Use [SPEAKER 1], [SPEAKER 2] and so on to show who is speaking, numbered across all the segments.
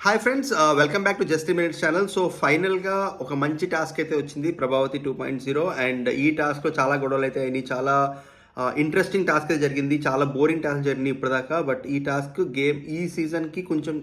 [SPEAKER 1] Hi friends, welcome back to just minutes channel. So ఫైనల్గా ఒక మంచి టాస్క్ అయితే వచ్చింది, ప్రభావతి 2.0. అండ్ ఈ టాస్క్లో చాలా గొడవలు అయితే అయినాయి. చాలా ఇంట్రెస్టింగ్ టాస్క్ అయితే జరిగింది, చాలా బోరింగ్ టాస్క్ జరిగింది ఇప్పటిదాకా. బట్ ఈ టాస్క్ గేమ్ ఈ సీజన్కి కొంచెం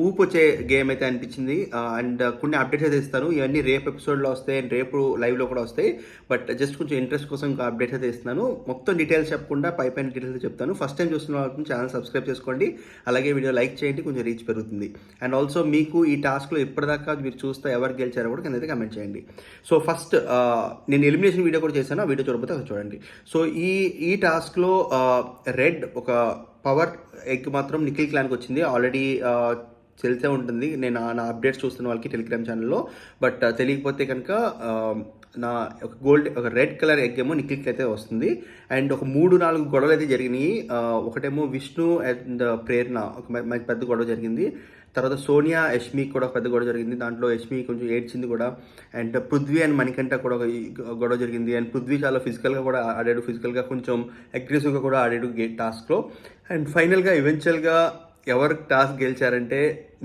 [SPEAKER 1] ఊపు వచ్చే గేమ్ అయితే అనిపించింది. అండ్ కొన్ని అప్డేట్స్ అయితే ఇస్తాను. ఇవన్నీ రేపు ఎపిసోడ్లో వస్తాయి అండ్ రేపు లైవ్లో కూడా వస్తాయి. బట్ జస్ట్ కొంచెం ఇంట్రెస్ట్ కోసం ఇంకా అప్డేట్స్ అయితే ఇస్తున్నాను. మొత్తం డీటెయిల్స్ చెప్పకుండా పైన డీటెయిల్స్ చెప్తాను. ఫస్ట్ టైం చూస్తున్న వాళ్ళకి ఛానల్ సబ్స్క్రైబ్ చేసుకోండి, అలాగే వీడియో లైక్ చేయండి, కొంచెం రీచ్ పెరుగుతుంది. అండ్ ఆల్సో మీకు ఈ టాస్క్లో ఇప్పటిదాకా మీరు చూస్తే ఎవరు గెలిచారో కూడా కింద కమెంట్ చేయండి. సో ఫస్ట్ నేను ఎలిమినేషన్ వీడియో కూడా చేశాను, ఆ వీడియో చూడకపోతే అది చూడండి. సో ఈ టాస్క్లో రెడ్ ఒక పవర్ ఎగ్ మాత్రం నిఖిల్ క్లాన్కి వచ్చింది. ఆల్రెడీ తెలిసే ఉంటుంది, నేను నా అప్డేట్స్ చూస్తున్న వాళ్ళకి టెలిగ్రామ్ ఛానల్లో. బట్ తెలియకపోతే కనుక నా ఒక రెడ్ కలర్ ఎగ్ ఏమో నిఖిల్కి అయితే వస్తుంది. అండ్ ఒక 3-4 గొడవలు అయితే జరిగినాయి. ఒకటేమో విష్ణు అండ్ ప్రేరణ ఒక మంచి పెద్ద గొడవ జరిగింది. తర్వాత సోనియా యష్మికి కూడా పెద్ద గొడవ జరిగింది. దాంట్లో యష్మి కొంచెం ఏడ్చింది కూడా. అండ్ పృథ్వీ అండ్ మణికంఠ కూడా ఒక గొడవ జరిగింది. అండ్ పృథ్వీ చాలా ఫిజికల్గా కూడా ఆడాడు, ఫిజికల్గా కొంచెం అగ్రెసివ్గా కూడా ఆడాడు టాస్క్లో. అండ్ ఫైనల్గా ఈవెన్చువల్గా ఎవరు టాస్క్ గెలిచారంటే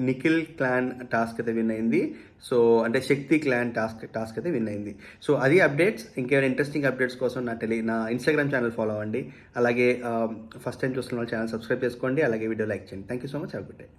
[SPEAKER 1] నిఖిల్ క్లాన్ టాస్క్ అయితే విన్ అయింది. సో అంటే శక్తి క్లాన్ టాస్క్ అయితే విన్ అయింది. సో అది అప్డేట్స్. ఇంకేమైనా ఇంట్రెస్టింగ్ అప్డేట్స్ కోసం నా ఇన్స్టాగ్రామ్ ఛానల్ ఫాలో అవ్వండి. అలాగే ఫస్ట్ టైం చూస్తున్న ఛానల్ సబ్స్క్రైబ్ చేసుకోండి, అలాగే వీడియో లైక్ చేయండి. Thank you so much. Have good day.